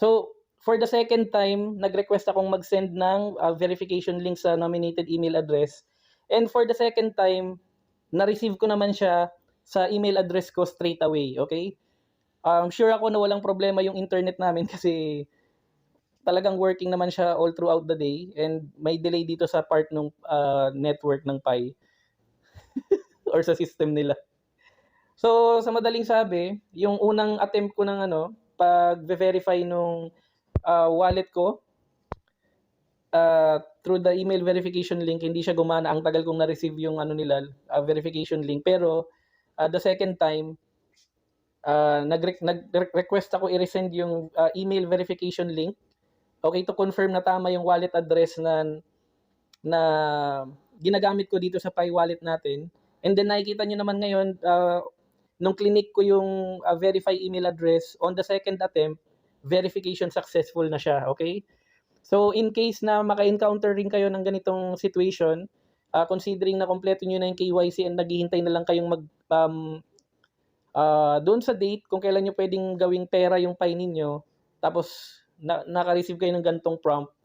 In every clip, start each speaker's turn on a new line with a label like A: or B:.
A: So, for the second time, nag-request akong mag-send ng, verification link sa nominated email address. And for the second time, na-receive ko naman siya sa email address ko straight away, okay? Sure ako na walang problema yung internet namin kasi talagang working naman siya all throughout the day and may delay dito sa part nung, network ng Pi or sa system nila. So, sa madaling sabi, yung unang attempt ko ng ano, pagve-verify nung, wallet ko, through the email verification link, hindi siya gumana. Ang tagal kong na-receive yung ano nila, verification link. Pero, the second time, nag-request ako i-resend yung, email verification link, okay, to confirm na tama yung wallet address na ginagamit ko dito sa Pi Wallet natin. And then nakikita niyo naman ngayon, nung clinic ko yung, verify email address, on the second attempt, verification successful na siya, okay? So, in case na maka-encounter rin kayo ng ganitong situation, considering na kumpleto niyo na yung KYC and naghihintay na lang kayong doon sa date kung kailan niyo puwedeng gawing pera yung Pi ninyo, tapos naka-receive kayo ng ganitong prompt,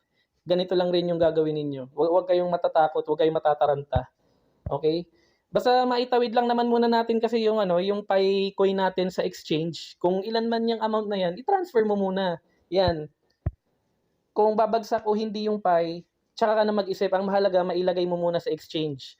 A: ganito lang rin yung gagawin ninyo. Huwag kayong matatakot, huwag kayong matataranta, okay? Basta maitawid lang naman muna natin kasi yung ano, yung Pi coin natin sa exchange. Kung ilan man yung amount na yan, i-transfer mo muna, 'yan. Kung babagsak o hindi yung Pi, tsaka ka na mag-isip, ang mahalaga mailagay mo muna sa exchange.